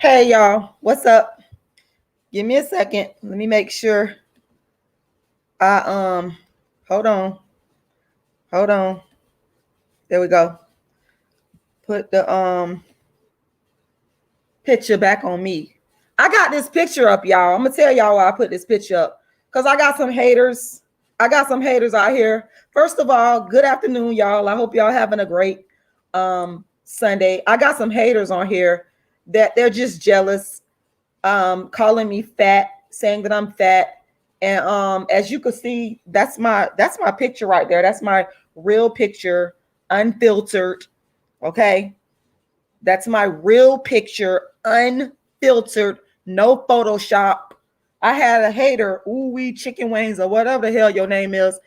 Hey y'all, what's up? Give me a second. Let me make sure I hold on. Hold on. There we go. Put the picture back on me. I got this picture up, y'all. I'm gonna tell y'all why I put this picture up. Cause I got some haters. I got some haters out here. First of all, good afternoon, y'all. I hope y'all having a great Sunday. I got some haters on here that they're just jealous, calling me fat, saying that I'm fat. And as you can see, that's my picture right there. That's my real picture, unfiltered. Okay. That's my real picture, unfiltered, no Photoshop. I had a hater, ooh wee chicken wings or whatever the hell your name is.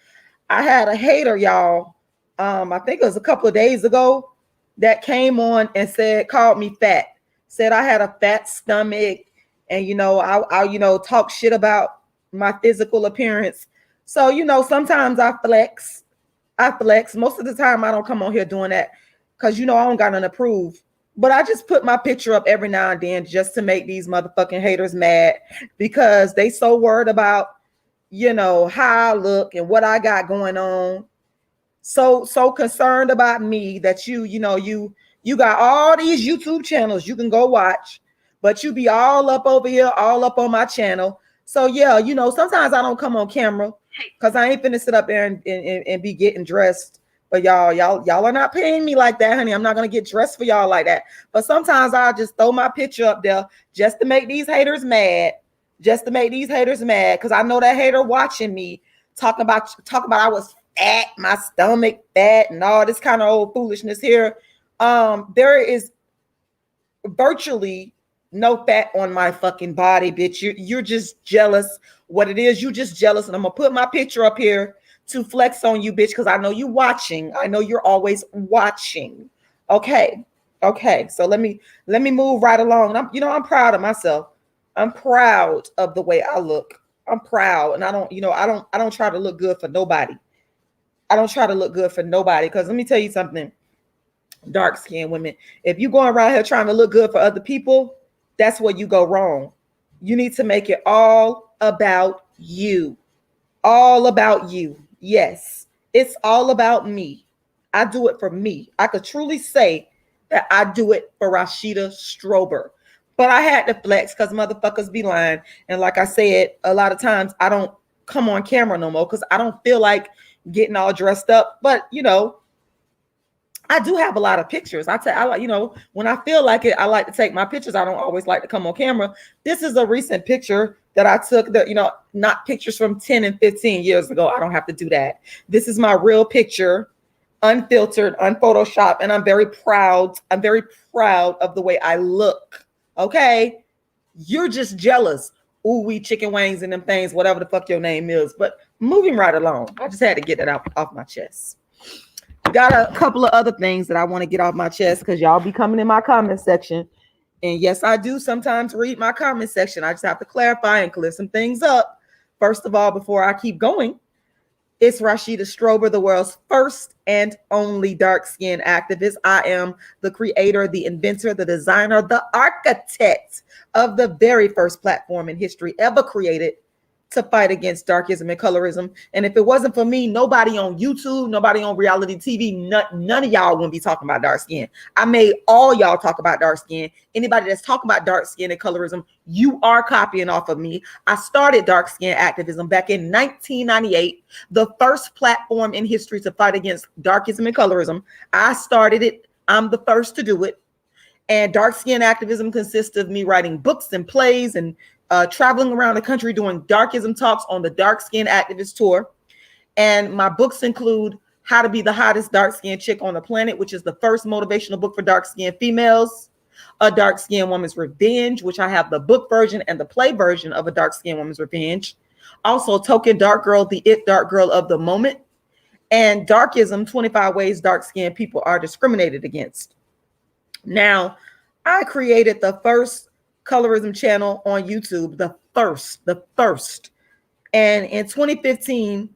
I had a hater, y'all. I think it was a couple of days ago that came on and called me fat. Said I had a fat stomach, and I talk shit about my physical appearance. So sometimes I flex. Most of the time I don't come on here doing that because I don't got nothing to prove. But I just put my picture up every now and then just to make these motherfucking haters mad because they so worried about, how I look and what I got going on. So concerned about me that you got all these YouTube channels you can go watch, but you be all up over here, all up on my channel. So yeah, sometimes I don't come on camera because I ain't finna sit up there and be getting dressed. But y'all are not paying me like that, honey. I'm not gonna get dressed for y'all like that. But sometimes I'll just throw my picture up there just to make these haters mad. Because I know that hater watching me talking about I was fat, my stomach fat, and all this kind of old foolishness here. There is virtually no fat on my fucking body, bitch. You're just jealous. What it is, you just jealous. And I'm gonna put my picture up here to flex on you, bitch, because I know you watching. I know you're always watching. Okay. So let me move right along. And I'm proud of myself. I'm proud of the way I look. I'm proud, and I don't try to look good for nobody. Because let me tell you something, dark-skinned women. If you going around here trying to look good for other people, that's where you go wrong. You need to make it all about you. All about you. Yes, it's all about me. I do it for me. I could truly say that I do it for Rashida Strober. But I had to flex because motherfuckers be lying. And like I said, a lot of times I don't come on camera no more because I don't feel like getting all dressed up. But I do have a lot of pictures. I like, when I feel like it, I like to take my pictures. I don't always like to come on camera. This is a recent picture that I took that, not pictures from 10 and 15 years ago. I don't have to do that. This is my real picture, unfiltered, unphotoshopped, and I'm very proud. I'm very proud of the way I look. Okay. You're just jealous. Ooh, we chicken wings and them things, whatever the fuck your name is. But moving right along, I just had to get that off my chest. Got a couple of other things that I want to get off my chest because y'all be coming in my comment section. And yes, I do sometimes read my comment section. I just have to clarify and clear some things up. First of all, before I keep going, it's Rashida Strober, the world's first and only dark-skinned activist. I am the creator, the inventor, the designer, the architect of the very first platform in history ever created to fight against darkism and colorism. And if it wasn't for me, nobody on YouTube, nobody on reality TV, none of y'all wouldn't be talking about dark skin. I made all y'all talk about dark skin. Anybody that's talking about dark skin and colorism, you are copying off of me. I started dark skin activism back in 1998, the first platform in history to fight against darkism and colorism. I started it. I'm the first to do it. And dark skin activism consists of me writing books and plays and traveling around the country doing darkism talks on the Dark Skin Activist Tour. And my books include How to Be the Hottest Dark Skin Chick on the Planet, which is the first motivational book for dark skinned females. A Dark Skinned Woman's Revenge, which I have the book version and the play version of A Dark Skinned Woman's Revenge. Also, Token Dark Girl, the It Dark Girl of the Moment. And Darkism, 25 Ways Dark Skinned People Are Discriminated Against. Now, I created the first colorism channel on YouTube, the first. And in 2015,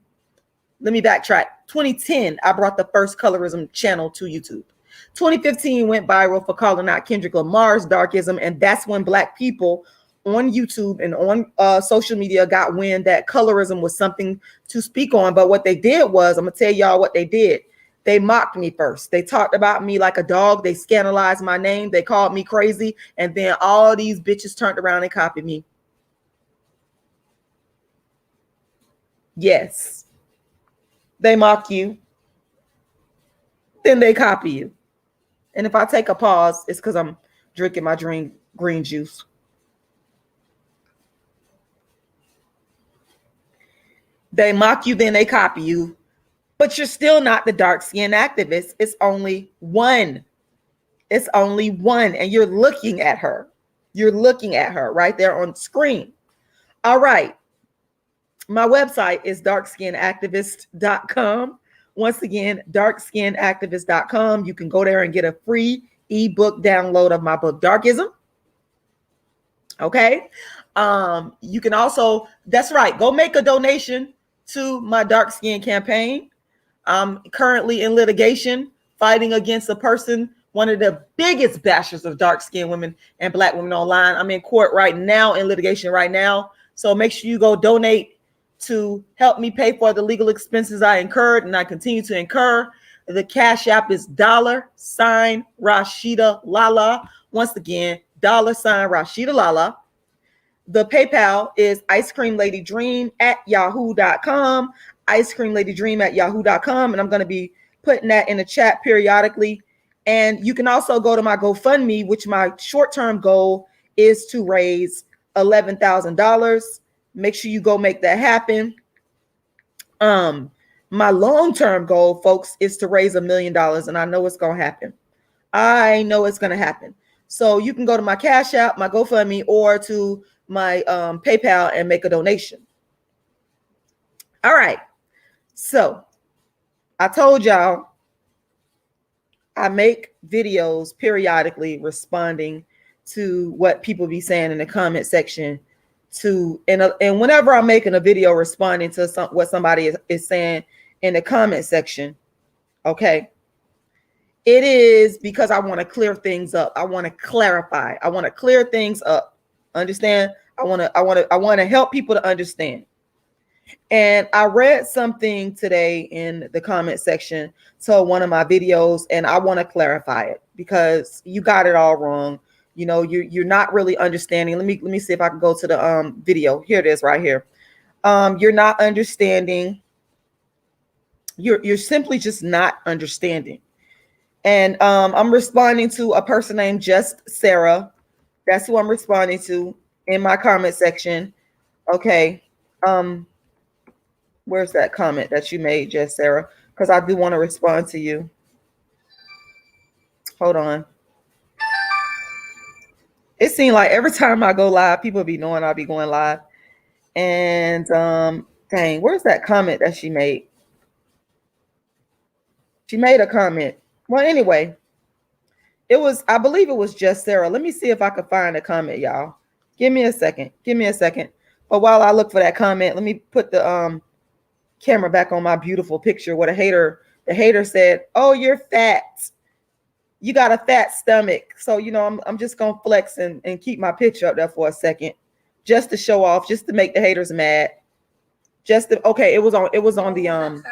let me backtrack. 2010, I brought the first colorism channel to YouTube. 2015 went viral for calling out Kendrick Lamar's darkism, and that's when Black people on YouTube and on social media got wind that colorism was something to speak on. But what they did was, I'm gonna tell y'all what they did. They mocked me first. They talked about me like a dog. They scandalized my name. They called me crazy. And then all these bitches turned around and copied me. Yes. They mock you. Then they copy you. And if I take a pause, it's because I'm drinking my green juice. They mock you, then they copy you. But you're still not the dark-skinned activist. It's only one. It's only one. And you're looking at her. You're looking at her right there on screen. All right. My website is darkskinactivist.com. Once again, darkskinactivist.com. You can go there and get a free ebook download of my book, Darkism. Okay. You can also, that's right, go make a donation to my dark skin campaign. I'm currently in litigation fighting against a person, one of the biggest bashers of dark skinned women and Black women online. I'm in court right now, in litigation right now. So make sure you go donate to help me pay for the legal expenses I incurred and I continue to incur. The Cash App is $Rashidalala. Once again, $Rashidalala. The PayPal is icecreamladydream@yahoo.com. icecreamladydream@yahoo.com. And I'm going to be putting that in the chat periodically. And you can also go to my GoFundMe, which my short-term goal is to raise $11,000. Make sure you go make that happen. My long-term goal, folks, is to raise $1 million. And I know it's going to happen. I know it's going to happen. So you can go to my Cash App, my GoFundMe, or to my PayPal and make a donation. All right. So I told y'all I make videos periodically responding to what people be saying in the comment section. And whenever I'm making a video responding to what somebody is saying in the comment section, okay, it is because I want to clear things up. I want to clarify. I want to clear things up. Understand? I want to help people to understand. And I read something today in the comment section to one of my videos, and I want to clarify it because you got it all wrong. You know, you're not really understanding. Let me see if I can go to the video. Here it is right here. You're not understanding. You're simply just not understanding. And I'm responding to a person named Just Sarah. That's who I'm responding to in my comment section. Okay. Where's that comment that you made, Just Sarah? Because I do want to respond to you. Hold on. It seemed like every time I go live, people be knowing I'll be going live. And dang, where's that comment that she made? She made a comment. Well, anyway, I believe it was Just Sarah. Let me see if I can find a comment, y'all. Give me a second. But while I look for that comment, let me put the camera back on my beautiful picture where the hater said, "Oh, you're fat. You got a fat stomach." So, you know, I'm just going to flex and keep my picture up there for a second just to show off, just to make the haters mad. Okay, it was on the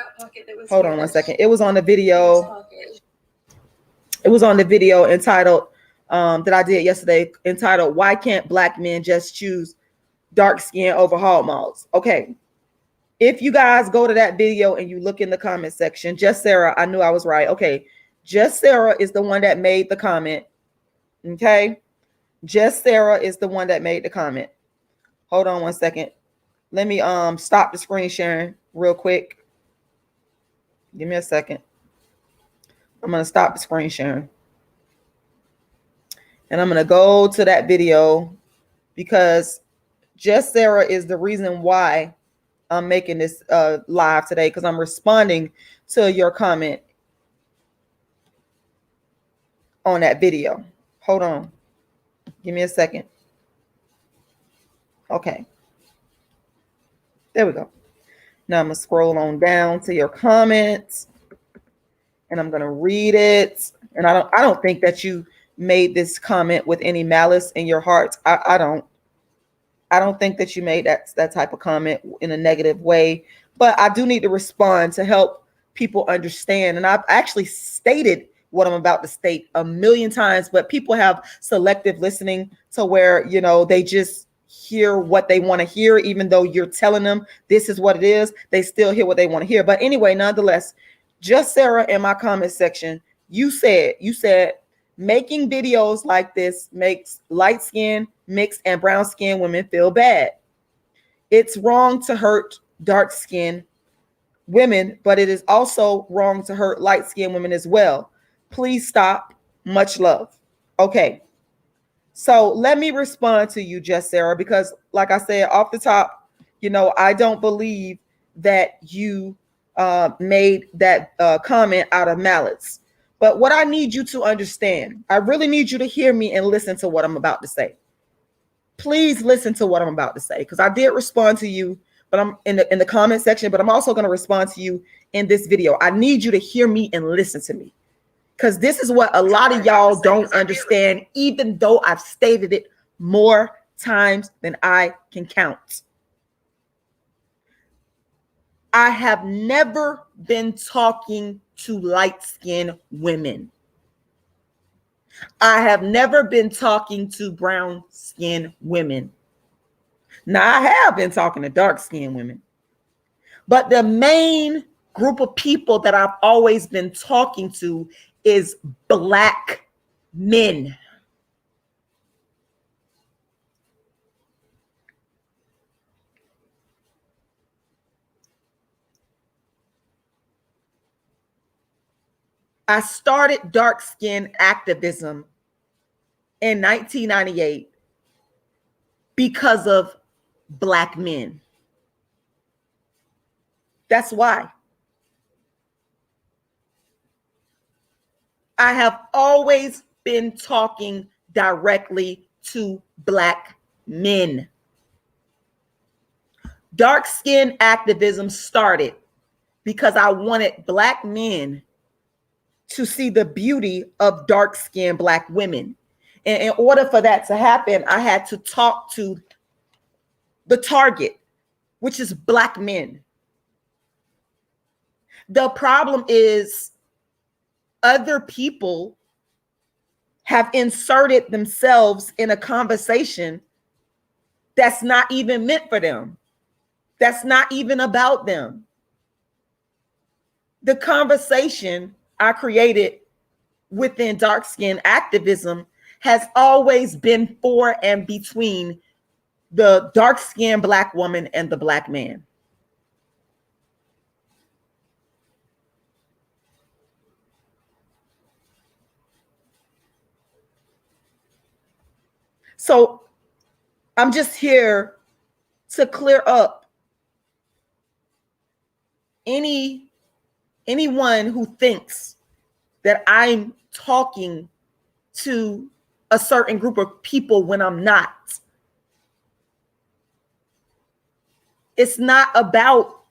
hold on one second. It was on the video. It was on the video entitled that I did yesterday, entitled "Why Can't Black Men Just Choose Dark Skin Over Hog Moths?" Okay. If you guys go to that video and you look in the comment section, Just Sarah, I knew I was right. Okay. Just Sarah is the one that made the comment. Okay. Just Sarah is the one that made the comment. Hold on one second. Let me stop the screen sharing real quick. Give me a second. I'm going to stop the screen sharing. And I'm going to go to that video because Just Sarah is the reason why I'm making this live today, because I'm responding to your comment on that video. Hold on. Give me a second. Okay. There we go. Now I'm going to scroll on down to your comments and I'm going to read it. And I don't think that you made this comment with any malice in your heart. I don't think that you made that type of comment in a negative way, but I do need to respond to help people understand. And I've actually stated what I'm about to state a million times, but people have selective listening to where, they just hear what they want to hear, even though you're telling them this is what it is, they still hear what they want to hear. But anyway, nonetheless, just Sarah, in my comment section, you said making videos like this makes light skin, mixed, and brown skin women feel bad. It's wrong to hurt dark skin women, but it is also wrong to hurt light skin women as well. Please stop. Much love. Okay. So let me respond to you, Just Sarah, because like I said off the top, I don't believe that you made that comment out of malice. But what I need you to understand, I really need you to hear me and listen to what I'm about to say. Please listen to what I'm about to say, because I did respond to you, but I'm in the comment section, but I'm also going to respond to you in this video. I need you to hear me and listen to me, because this is what a lot of y'all don't understand, even though I've stated it more times than I can count. I have never been talking to light-skinned women. I have never been talking to brown-skinned women. Now, I have been talking to dark-skinned women, but the main group of people that I've always been talking to is Black men. I started dark skin activism in 1998 because of Black men. That's why. I have always been talking directly to Black men. Dark skin activism started because I wanted Black men to see the beauty of dark-skinned Black women. And in order for that to happen, I had to talk to the target, which is Black men. The problem is other people have inserted themselves in a conversation that's not even meant for them. That's not even about them. The conversation I created within dark skin activism has always been for and between the dark skinned Black woman and the Black man. So I'm just here to clear up anyone who thinks that I'm talking to a certain group of people when I'm not. It's not about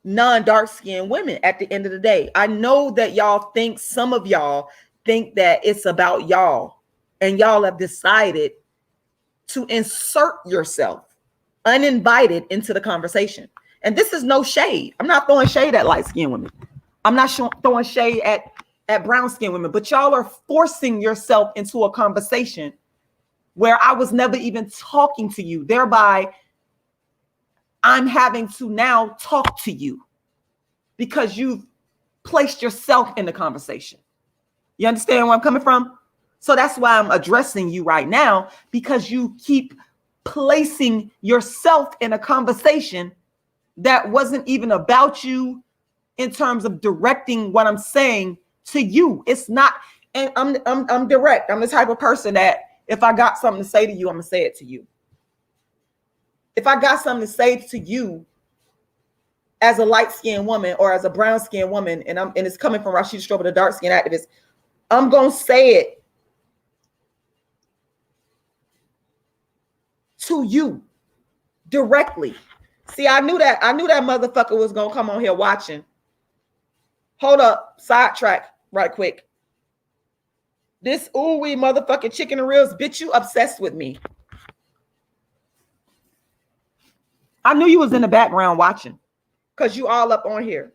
non-dark skinned women at the end of the day. I know that some of y'all think that it's about y'all, and y'all have decided to insert yourself uninvited into the conversation. And this is no shade. I'm not throwing shade at light-skinned women. I'm not throwing shade at brown-skinned women, but y'all are forcing yourself into a conversation where I was never even talking to you. Thereby, I'm having to now talk to you because you've placed yourself in the conversation. You understand where I'm coming from? So that's why I'm addressing you right now, because you keep placing yourself in a conversation that wasn't even about you in terms of directing what I'm saying to you. It's not, and I'm direct. I'm the type of person that if I got something to say to you, I'm gonna say it to you. If I got something to say to you as a light-skinned woman or as a brown-skinned woman, and it's coming from Rashida Strober, the dark-skinned activist, I'm gonna say it to you directly. See, I knew that motherfucker was gonna come on here watching. Hold up, sidetrack right quick. This ooh-wee motherfucking chicken and reels, bitch, you obsessed with me. I knew you was in the background watching because you all up on here.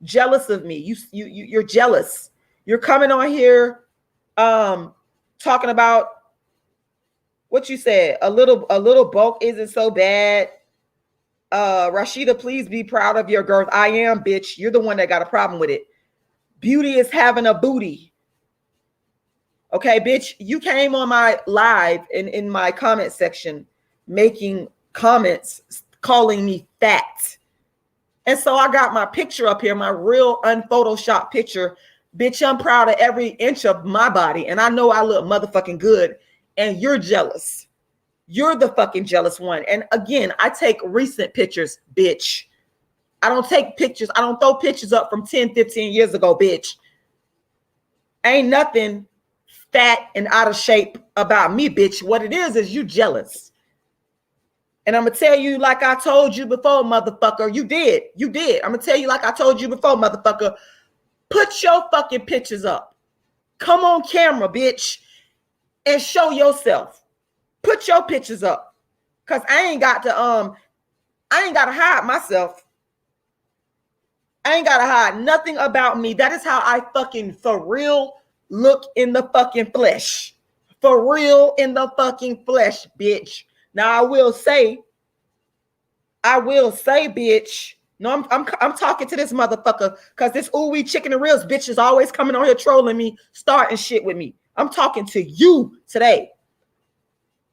Jealous of me. You're jealous. You're coming on here talking about what you said. A little bulk isn't so bad. Rashida, please be proud of your girth. I am, bitch. You're the one that got a problem with it. Beauty is having a booty. Okay, bitch, you came on my live in my comment section making comments calling me fat. And so I got my picture up here, my real unphotoshopped picture. Bitch, I'm proud of every inch of my body. And I know I look motherfucking good. And you're jealous. You're the fucking jealous one. And again, I take recent pictures, bitch. I don't take pictures. I don't throw pictures up from 10, 15 years ago, bitch. Ain't nothing fat and out of shape about me, bitch. What it is you jealous. And I'm going to tell you like I told you before, motherfucker. You did. I'm going to tell you like I told you before, motherfucker. Put your fucking pictures up. Come on camera, bitch, and show yourself. Put your pictures up. Because I ain't got to hide myself. I ain't got to hide nothing about me. That is how I fucking for real look in the fucking flesh. For real in the fucking flesh, bitch. Now I will say, bitch. No, I'm talking to this motherfucker because this ooh-wee chicken and reels bitch is always coming on here trolling me, starting shit with me. I'm talking to you today.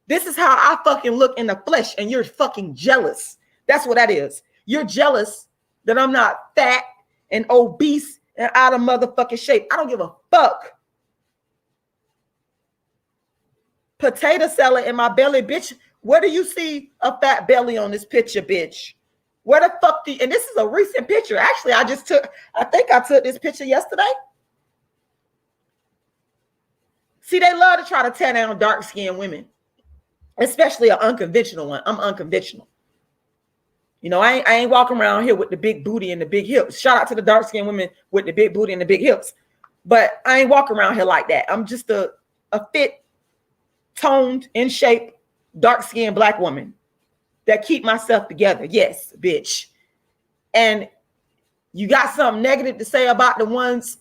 This is how I fucking look in the flesh, and you're fucking jealous. That's what that is. You're jealous that I'm not fat and obese and out of motherfucking shape. I don't give a fuck. Potato salad in my belly, bitch. Where do you see a fat belly on this picture, bitch? Where the fuck do you, and this is a recent picture. Actually, I think I took this picture yesterday. See, they love to try to tear down dark-skinned women, especially an unconventional one. I'm unconventional. You know, I ain't walking around here with the big booty and the big hips. Shout out to the dark-skinned women with the big booty and the big hips. But I ain't walking around here like that. I'm just a fit, toned, in shape, dark-skinned black woman that keep myself together. Yes, bitch. And you got something negative to say about the ones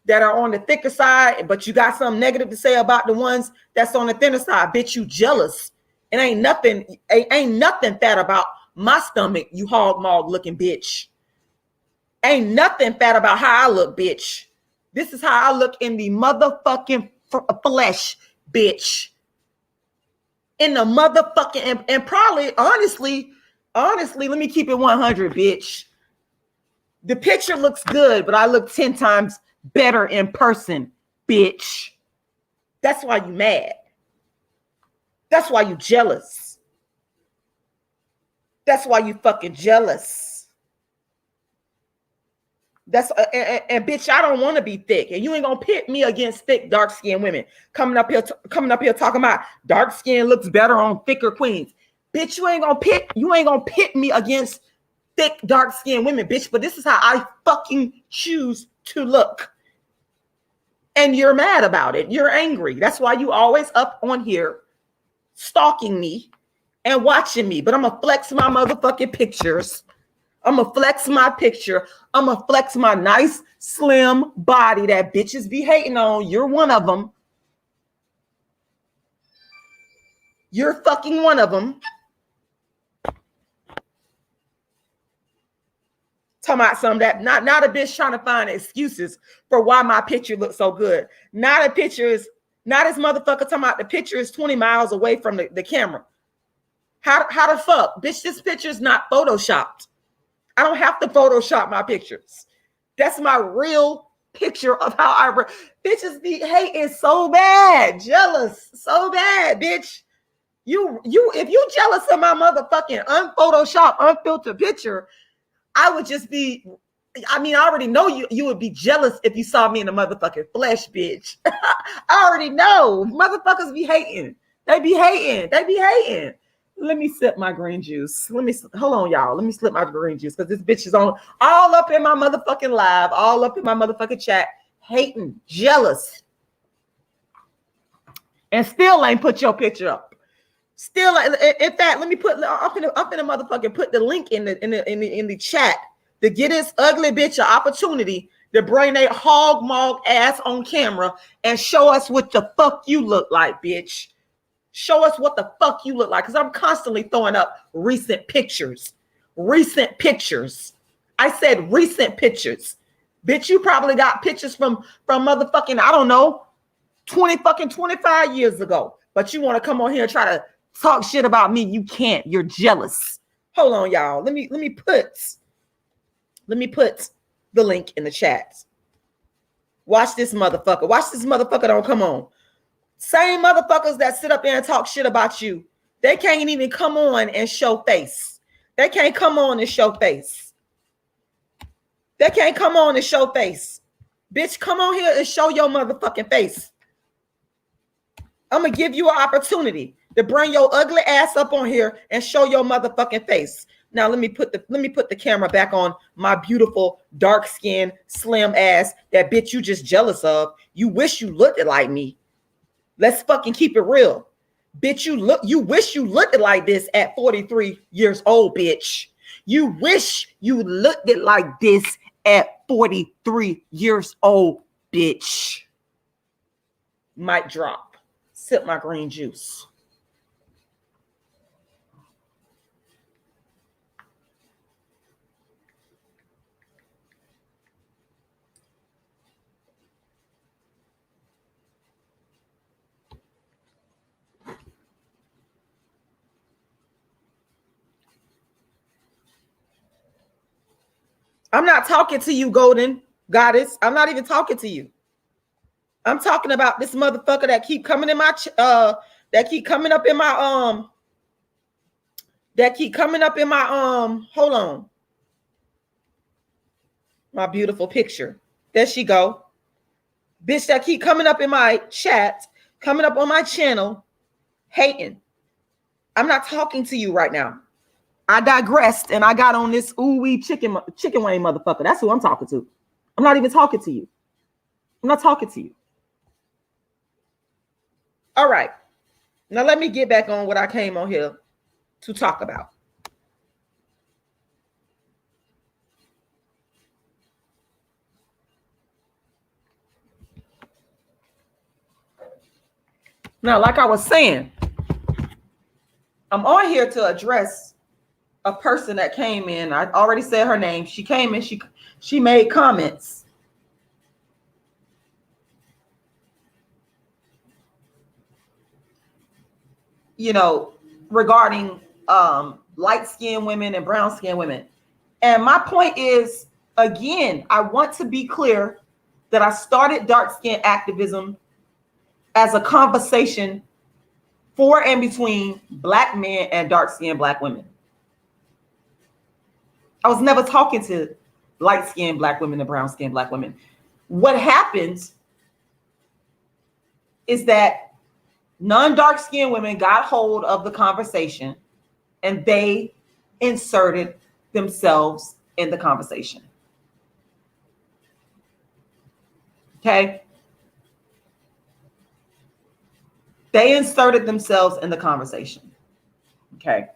that are on the thicker side, but you got something negative to say about the ones that's on the thinner side. Bitch, you jealous. And ain't nothing fat about my stomach, you hog mog looking bitch. Ain't nothing fat about how I look, bitch. This is how I look in the motherfucking flesh, bitch. In the motherfucking, and probably, honestly, let me keep it 100, bitch. The picture looks good, but I look 10 times better in person, bitch. That's why you mad. That's why you jealous. That's why you fucking jealous. That's and bitch, I don't want to be thick, and you ain't gonna pit me against thick, dark-skinned women coming up here talking about dark skin looks better on thicker queens. Bitch, you ain't gonna pit me against thick, dark-skinned women, bitch. But this is how I fucking choose to look, and you're mad about it. You're angry. That's why you always up on here stalking me and watching me. But I'm gonna flex my motherfucking pictures. I'm going to flex my picture. I'm going to flex my nice, slim body that bitches be hating on. You're one of them. You're fucking one of them. Talking about some that not a bitch trying to find excuses for why my picture looks so good. Not this motherfucker talking about the picture is 20 miles away from the camera. How the fuck? Bitch, this picture is not photoshopped. I don't have to Photoshop my pictures. That's my real picture of how bitches be hating so bad, jealous so bad, bitch. If you jealous of my motherfucking unphotoshopped, unfiltered picture, I would just be. I mean, I already know you would be jealous if you saw me in the motherfucking flesh, bitch. I already know. Motherfuckers be hating. They be hating. Let me sip my green juice. Hold on, y'all. Let me slip my green juice because this bitch is on all up in my motherfucking live, all up in my motherfucking chat, hating, jealous, and still ain't put your picture up. Still, in fact, let me put up in the motherfucking put the link in the chat to get this ugly bitch an opportunity to bring their hog mauled ass on camera and show us what the fuck you look like, bitch. Show us what the fuck you look like, because I'm constantly throwing up recent pictures. Recent pictures. I said recent pictures. Bitch, you probably got pictures from motherfucking, I don't know, 25 years ago. But you want to come on here and try to talk shit about me. You can't. You're jealous. Hold on, y'all. Let me put the link in the chat. Watch this motherfucker. Watch this motherfucker don't come on. Same motherfuckers that sit up there and talk shit about you, they can't even come on and show face. They can't come on and show face. They can't come on and show face. Bitch, come on here and show your motherfucking face. I'm gonna give you an opportunity to bring your ugly ass up on here and show your motherfucking face. Now let me put the camera back on my beautiful dark-skinned slim ass that bitch you just jealous of. You wish you looked like me. Let's fucking keep it real. Bitch, you wish you looked like this at 43 years old, bitch. You wish you looked it like this at 43 years old, bitch. Mic drop. Sip my green juice. I'm not talking to you, golden goddess. I'm not even talking to you. I'm talking about this motherfucker that keep coming in my hold on. My beautiful picture. There she go. Bitch that keep coming up in my chat, coming up on my channel, hating. I'm not talking to you right now. I digressed and I got on this ooh-wee chicken wing motherfucker. That's who I'm talking to. I'm not even talking to you. I'm not talking to you. All right. Now let me get back on what I came on here to talk about. Now, like I was saying, I'm on here to address a person that came in. I already said her name. She came in, she made comments. You know, regarding light-skinned women and brown-skinned women. And my point is, again, I want to be clear that I started dark-skin activism as a conversation for and between Black men and dark-skinned Black women. I was never talking to light-skinned Black women and brown-skinned Black women. What happens is that non-dark-skinned women got hold of the conversation and they inserted themselves in the conversation. Okay? They inserted themselves in the conversation. Okay?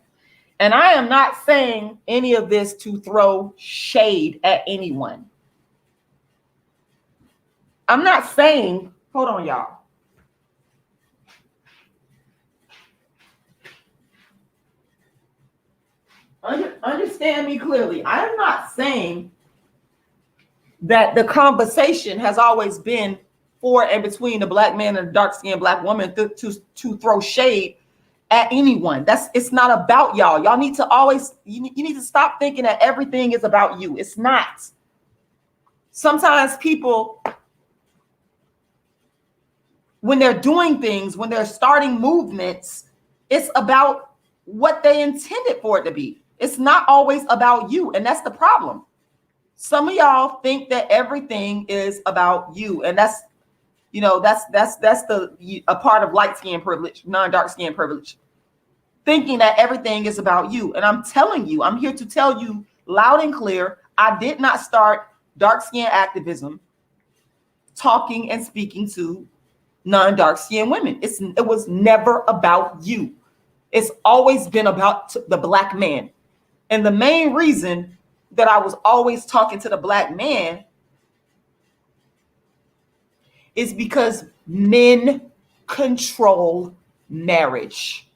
And I am not saying any of this to throw shade at anyone. I'm not saying, hold on, y'all. Understand me clearly. I am not saying that the conversation has always been for and between the Black man and the dark-skinned Black woman to throw shade at anyone. It's not about y'all. Y'all need to always, you need to stop thinking that everything is about you. It's not. Sometimes people, when they're doing things, when they're starting movements, it's about what they intended for it to be. It's not always about you. And that's the problem. Some of y'all think that everything is about you. And that's, you know, that's a part of light skin privilege, non-dark skin privilege. thinking that everything is about you. And I'm telling you, I'm here to tell you loud and clear, I did not start dark skin activism talking and speaking to non-dark skinned women. It was never about you. It's always been about the black man. And the main reason that I was always talking to the black man is because men control marriage.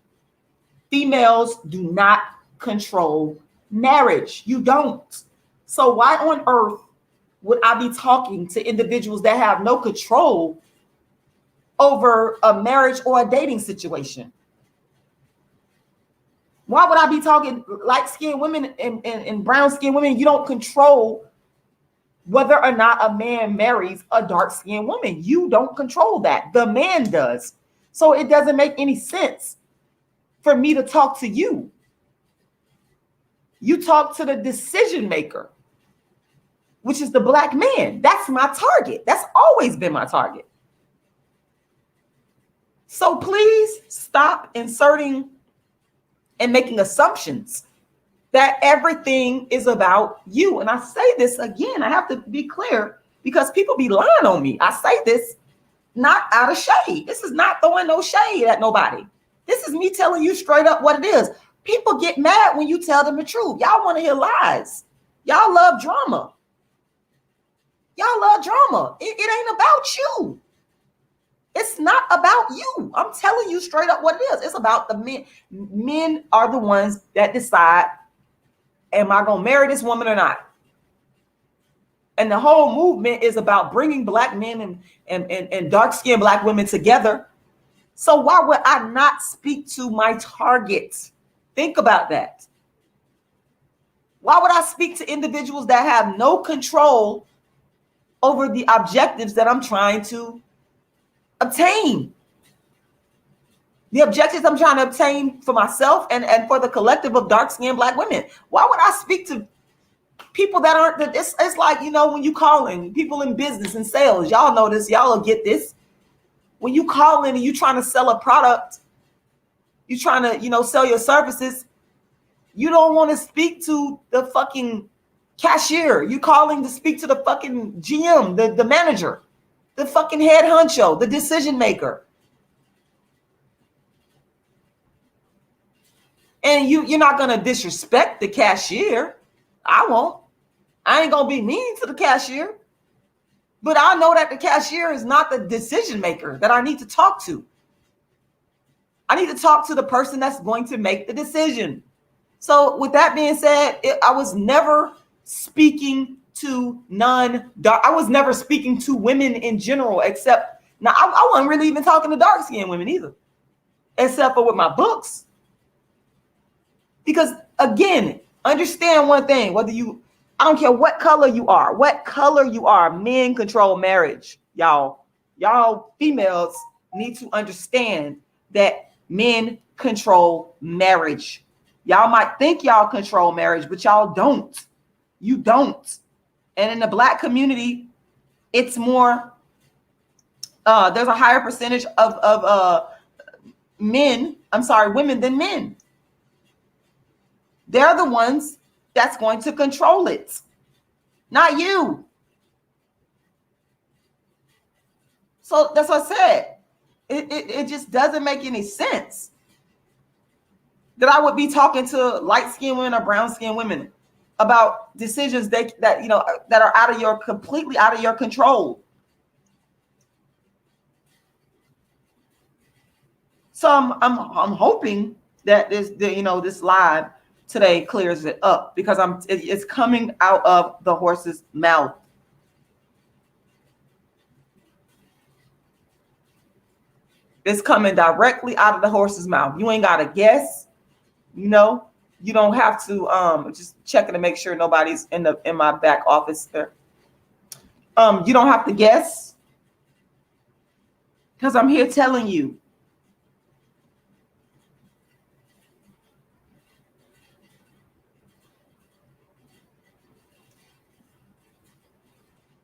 Females do not control marriage. You don't. So why on earth would I be talking to individuals that have no control over a marriage or a dating situation? Why would I be talking light-skinned women and brown-skinned women? You don't control whether or not a man marries a dark-skinned woman. You don't control that. The man does. So it doesn't make any sense for me to talk to you. You talk to the decision maker, which is the black man. That's my target. That's always been my target. So please stop inserting and making assumptions that everything is about you. And I say this again, I have to be clear because people be lying on me. I say this not out of shade. This is not throwing no shade at nobody. This is me telling you straight up what it is. People get mad when you tell them the truth. Y'all want to hear lies. Y'all love drama. Y'all love drama. It ain't about you. It's not about you. I'm telling you straight up what it is. It's about the men. Men are the ones that decide, am I going to marry this woman or not? And the whole movement is about bringing black men and dark-skinned black women together. So why would I not speak to my target? Think about that. Why would I speak to individuals that have no control over the objectives that I'm trying to obtain? The objectives I'm trying to obtain for myself and for the collective of dark-skinned black women. Why would I speak to people that aren't, it's like, you know, when you call in people in business and sales, y'all know this, y'all will get this. When you call in and you trying to sell a product, you trying to, you know, sell your services, you don't want to speak to the fucking cashier. You calling to speak to the fucking GM, the manager, the fucking head honcho, the decision maker. And you're not going to disrespect the cashier. I won't. I ain't going to be mean to the cashier. But I know that the cashier is not the decision maker that I need to talk to. I need to talk to the person that's going to make the decision. So with that being said, I was never speaking to I was never speaking to women in general, except now I wasn't really even talking to dark-skinned women either, except for with my books. Because again, understand one thing, I don't care what color you are, men control marriage, y'all. Y'all females need to understand that men control marriage. Y'all might think y'all control marriage, but y'all don't. You don't. And in the black community, it's more, there's a higher percentage of women than men. They're the ones that's going to control it, not you. So that's what I said. It just doesn't make any sense that I would be talking to light-skinned women or brown-skinned women about decisions that are completely out of your control. So I'm hoping that this live today clears it up, because it's coming out of the horse's mouth. It's coming directly out of the horse's mouth. You ain't got to guess. You don't have to just checking to make sure nobody's in my back office there. You don't have to guess, because I'm here telling you.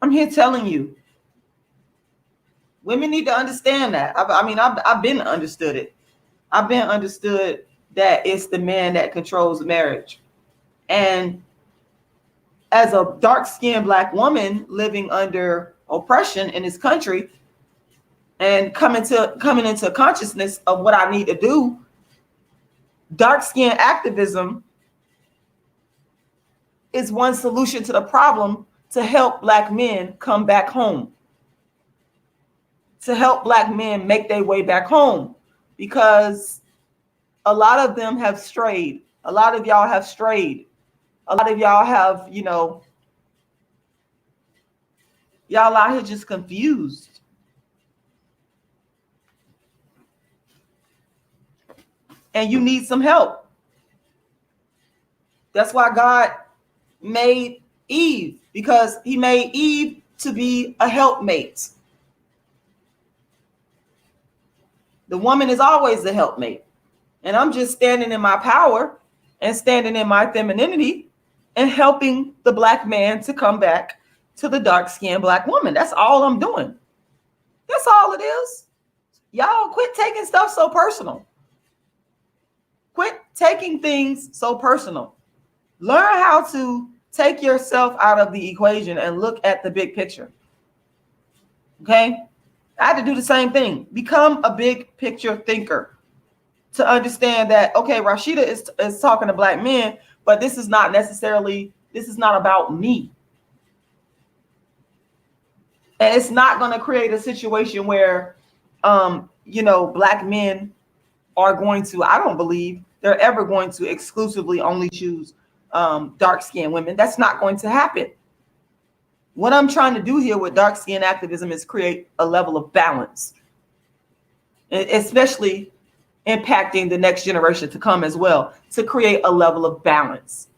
I'm here telling you. Women need to understand that. I've been understood it. I've been understood that it's the man that controls marriage. And as a dark-skinned Black woman living under oppression in this country and coming into consciousness of what I need to do, dark-skin activism is one solution to the problem to help Black men come back home, to help Black men make their way back home, because a lot of them have strayed. A lot of y'all have strayed. A lot of y'all have, y'all out here just confused. And you need some help. That's why God made Eve, because he made Eve to be a helpmate. The woman is always the helpmate. And I'm just standing in my power and standing in my femininity and helping the Black man to come back to the dark-skinned Black woman. That's all I'm doing. That's all it is. Y'all quit taking stuff so personal. Quit taking things so personal. Learn how to take yourself out of the equation and look at the big picture. Okay? I had to do the same thing. Become a big picture thinker to understand that, okay, Rashida is talking to Black men, but this is not about me. And it's not going to create a situation where, Black men are going to, I don't believe they're ever going to exclusively only choose dark-skinned women. That's not going to happen. What I'm trying to do here with dark-skinned activism is create a level of balance, especially impacting the next generation to come as well, to create a level of balance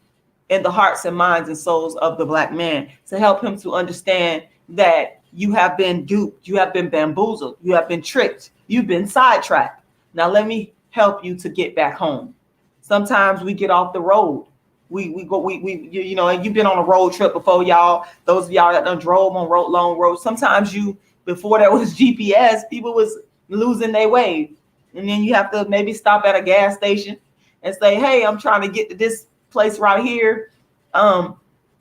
in the hearts and minds and souls of the Black man, to help him to understand that you have been duped, you have been bamboozled, you have been tricked, you've been sidetracked. Now let me help you to get back home. Sometimes we get off the road. And you've been on a road trip before, y'all. Those of y'all that done drove on long roads. Sometimes before there was GPS, people was losing their way. And then you have to maybe stop at a gas station and say, hey, I'm trying to get to this place right here. Can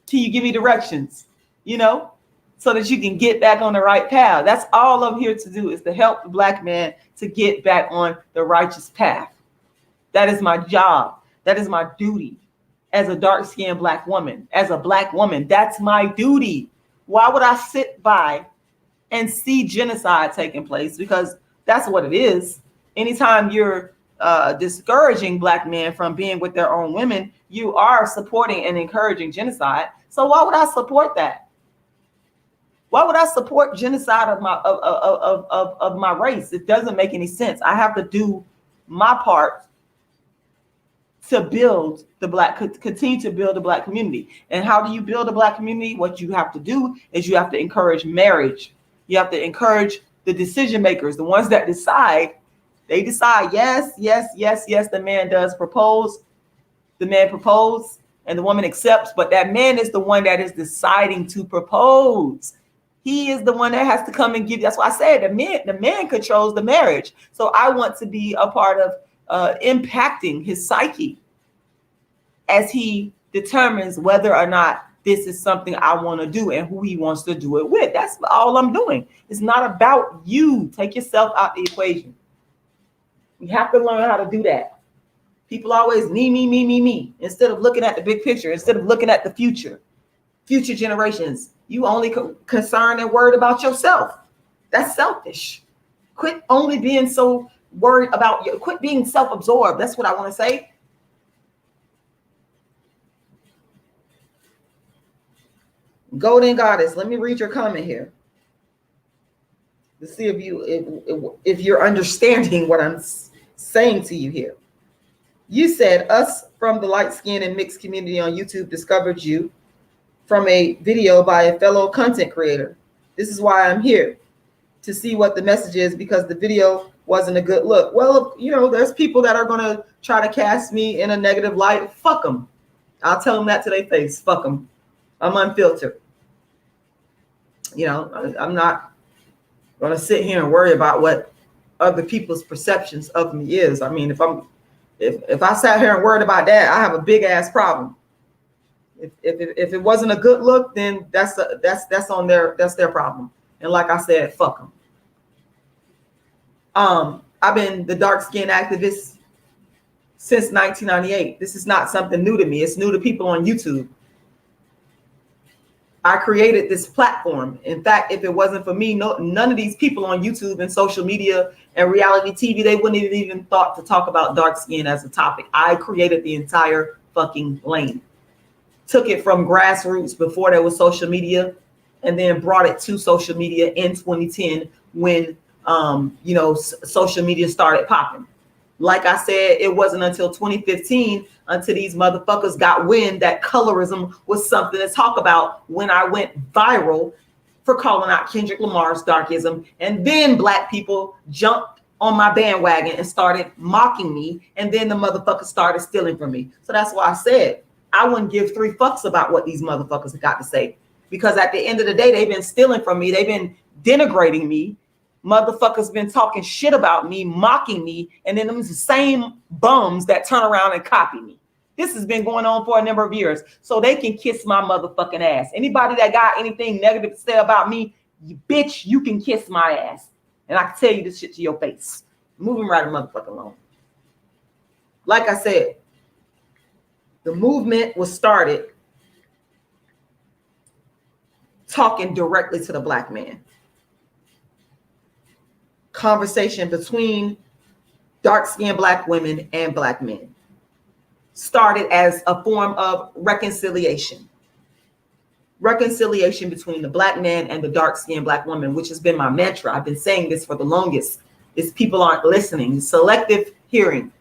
you give me directions? So that you can get back on the right path. That's all I'm here to do, is to help the Black man to get back on the righteous path. That is my job. That is my duty as a dark-skinned Black woman. As a Black woman, that's my duty. Why would I sit by and see genocide taking place? Because that's what it is. Anytime you're discouraging Black men from being with their own women, you are supporting and encouraging genocide. So why would I support that? Why would I support genocide of my race? It doesn't make any sense. I have to do my part to build continue to build the Black community. And how do you build a Black community? What you have to do is you have to encourage marriage. You have to encourage the decision makers, the ones that decide. They decide, yes, the man does propose. The man proposed and the woman accepts, but that man is the one that is deciding to propose. He is the one that has to come and give. That's why I said the man controls the marriage. So I want to be a part of impacting his psyche as he determines whether or not this is something I want to do and who he wants to do it with. That's all I'm doing. It's not about you. Take yourself out the equation. We have to learn how to do that. People always me, instead of looking at the big picture, instead of looking at the future generations. You only concerned and worried about yourself. That's selfish. Quit only being so worried about you. Quit being self-absorbed. That's what I want to say. Golden Goddess, let me read your comment here to see if you're understanding what I'm saying to you here. You said us from the light skin and mixed community on YouTube discovered you from a video by a fellow content creator. This is why I'm here, to see what the message is, because the video wasn't a good look. Well, there's people that are going to try to cast me in a negative light. Fuck them. I'll tell them that to their face. Fuck them. I'm unfiltered. I'm not going to sit here and worry about what other people's perceptions of me is. I mean, if I'm If I sat here and worried about that, I have a big ass problem. If it wasn't a good look, then that's on their problem. And like I said, fuck them. I've been the dark skin activist since 1998. This is not something new to me. It's new to people on YouTube. I created this platform. In fact, if it wasn't for me, none of these people on YouTube and social media and reality TV, they wouldn't have even thought to talk about dark skin as a topic. I created the entire fucking lane. Took it from grassroots before there was social media, and then brought it to social media in 2010 when social media started popping. Like I said, it wasn't until 2015 until these motherfuckers got wind that colorism was something to talk about, when I went viral for calling out Kendrick Lamar's darkism. And then black people jumped on my bandwagon and started mocking me. And then the motherfuckers started stealing from me. So that's why I said I wouldn't give 3 fucks about what these motherfuckers have got to say. Because at the end of the day, they've been stealing from me. They've been denigrating me. Motherfuckers been talking shit about me, mocking me, and then them the same bums that turn around and copy me. This has been going on for a number of years, so they can kiss my motherfucking ass. Anybody that got anything negative to say about me, bitch, you can kiss my ass. And I can tell you this shit to your face. Moving right a motherfucker along. Like I said, the movement was started talking directly to the black man. Conversation between dark-skinned black women and black men started as a form of reconciliation between the black man and the dark-skinned black woman, which has been my mantra. I've been saying this for the longest. Is people aren't listening. Selective hearing.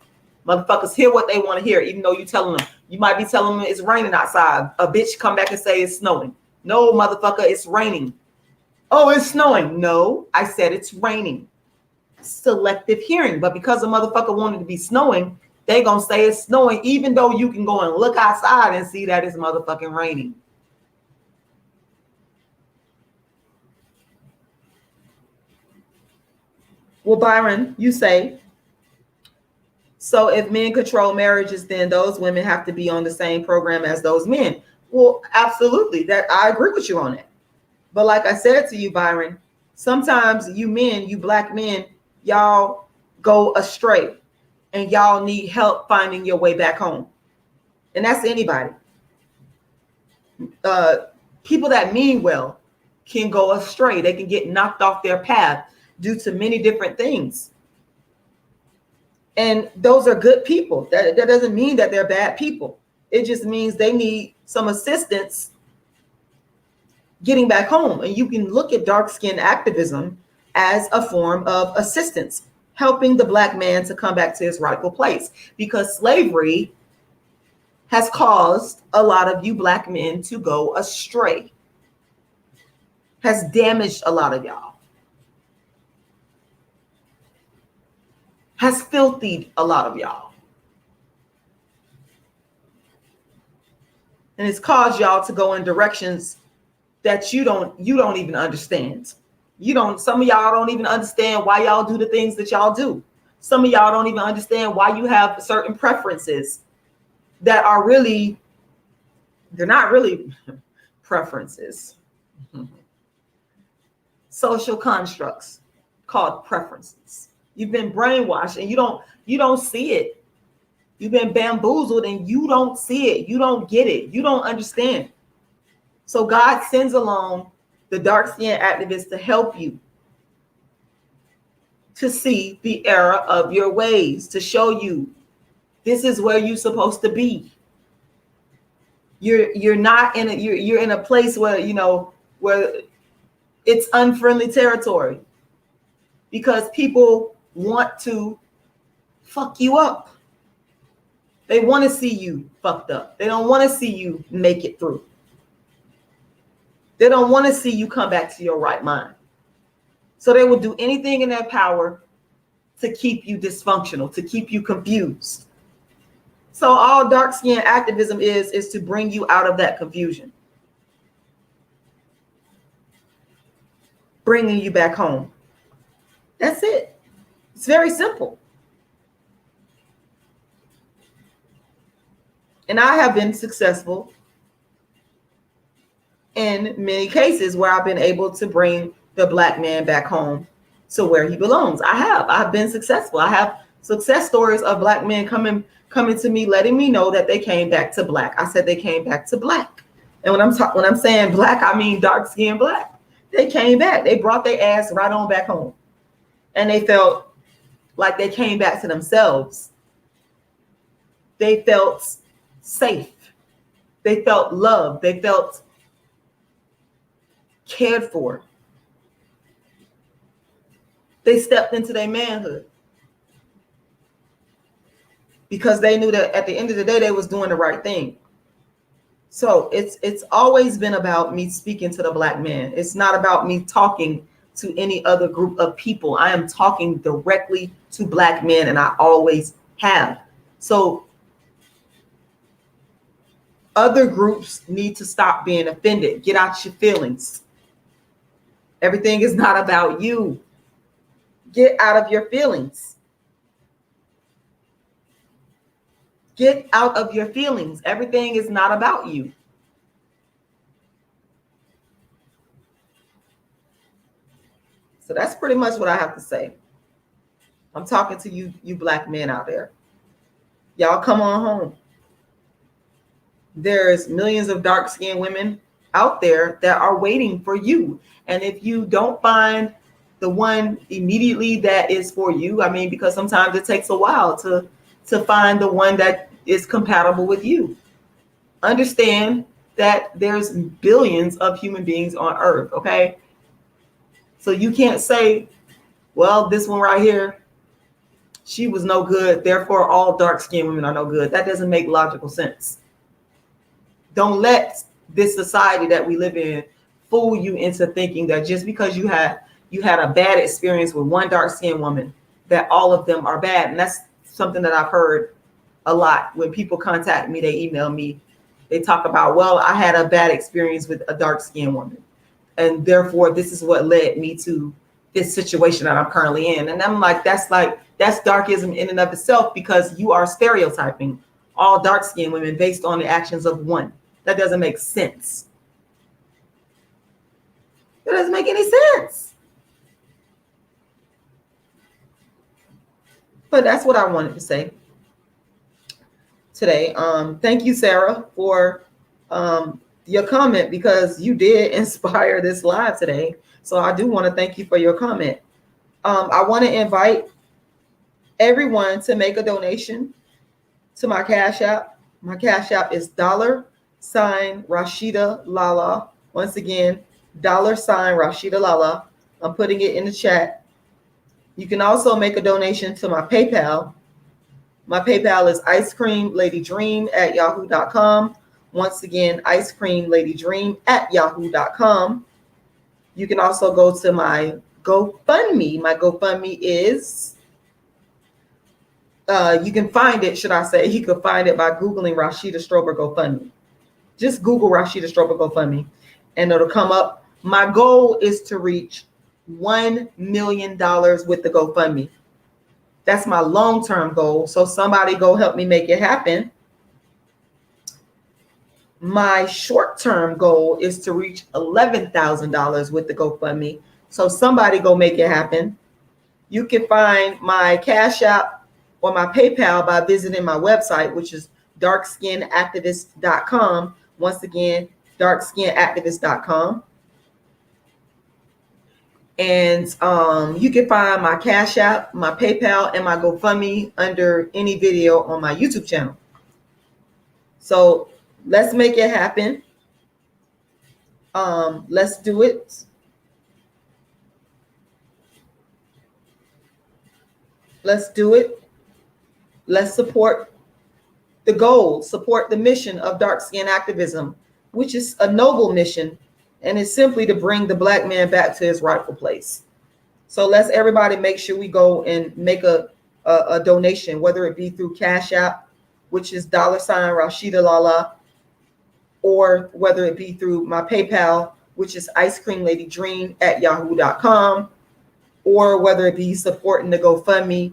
Motherfuckers hear what they want to hear, even though you telling them. You might be telling them it's raining outside. A bitch come back and say it's snowing. No, motherfucker, it's raining. Oh, it's snowing. No, I said it's raining. Selective hearing. But because a motherfucker wanted to be snowing, they gonna say it's snowing, even though you can go and look outside and see that it's motherfucking raining. Well, Byron, you say, so if men control marriages, then those women have to be on the same program as those men. Well, absolutely. That I agree with you on that. But like I said to you, Byron, sometimes you men, you black men, y'all go astray and y'all need help finding your way back home. And that's anybody. People that mean well can go astray. They can get knocked off their path due to many different things. And those are good people. That doesn't mean that they're bad people. It just means they need some assistance getting back home. And you can look at dark skin activism as a form of assistance, helping the black man to come back to his rightful place, because slavery has caused a lot of you black men to go astray, has damaged a lot of y'all, has filthied a lot of y'all, and it's caused y'all to go in directions that you don't even understand. Some of y'all don't even understand why y'all do the things that y'all do. Some of y'all don't even understand why you have certain preferences that are really, they're not really preferences. Social constructs called preferences. You've been brainwashed and you don't see it. You've been bamboozled and you don't see it. You don't get it. You don't understand. So God sends along the dark-skinned activists to help you to see the error of your ways, to show you this is where you're supposed to be. You're not in you're in a place where where it's unfriendly territory, because people want to fuck you up. They want to see you fucked up. They don't want to see you make it through. They don't want to see you come back to your right mind. So they will do anything in their power to keep you dysfunctional, to keep you confused. So all dark skin activism is to bring you out of that confusion, bringing you back home. That's it. It's very simple. And I have been successful in many cases where I've been able to bring the Black man back home to where he belongs. I've been successful. I have success stories of Black men coming to me, letting me know that they came back to Black. I said they came back to Black. And when I'm saying Black, I mean dark skinned Black. They came back. They brought their ass right on back home. And they felt like they came back to themselves. They felt safe. They felt loved. They felt cared for. They stepped into their manhood because they knew that at the end of the day, they was doing the right thing. So it's always been about me speaking to the Black man. It's not about me talking to any other group of people. I am talking directly to Black men, and I always have. So other groups need to stop being offended. Get out your feelings. Everything is not about you. Get out of your feelings. Get out of your feelings. Everything is not about you. So that's pretty much what I have to say. I'm talking to you Black men out there. Y'all come on home. There's millions of dark-skinned women out there that are waiting for you. And if you don't find the one immediately that is for you, I mean, because sometimes it takes a while to find the one that is compatible with you. Understand that there's billions of human beings on earth, okay? So you can't say, well, this one right here, she was no good, therefore all dark-skinned women are no good. That doesn't make logical sense. Don't let this society that we live in fool you into thinking that just because you had a bad experience with one dark-skinned woman, that all of them are bad. And that's something that I've heard a lot. When people contact me, they email me, they talk about, well, I had a bad experience with a dark-skinned woman, and therefore this is what led me to this situation that I'm currently in. And I'm like, that's darkism in and of itself, because you are stereotyping all dark-skinned women based on the actions of one. That doesn't make sense. It doesn't make any sense. But that's what I wanted to say today. Thank you, Sarah, for your comment, because you did inspire this live today. So I do want to thank you for your comment. I want to invite everyone to make a donation to my Cash App. My Cash App is $Rashidalala. Once again, $Rashidalala. I'm putting it in the chat. You can also make a donation to my PayPal. My PayPal is icecreamladydream@yahoo.com. Once again, icecreamladydream@yahoo.com. You can also go to my GoFundMe. My GoFundMe is, you can find it, should I say, you can find it by Googling Rashida Strober GoFundMe. Just Google Rashida Strober GoFundMe and it'll come up. My goal is to reach $1 million with the GoFundMe. That's my long-term goal. So somebody go help me make it happen. My short-term goal is to reach $11,000 with the GoFundMe. So somebody go make it happen. You can find my Cash App or my PayPal by visiting my website, which is darkskinactivist.com. Once again, darkskinactivist.com. And you can find my Cash App, my PayPal, and my GoFundMe under any video on my YouTube channel. So let's make it happen. Let's do it. Let's do it. Let's support the goal, support the mission of dark skin activism, which is a noble mission, and it's simply to bring the Black man back to his rightful place. So let's everybody make sure we go and make a donation, whether it be through Cash App, which is $Rashidalala, or whether it be through my PayPal, which is icecreamladydream@yahoo.com, or whether it be supporting the GoFundMe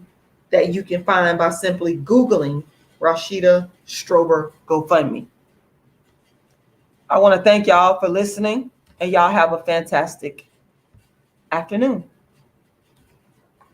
that you can find by simply Googling Rashida Strober GoFundMe. I want to thank y'all for listening, and y'all have a fantastic afternoon.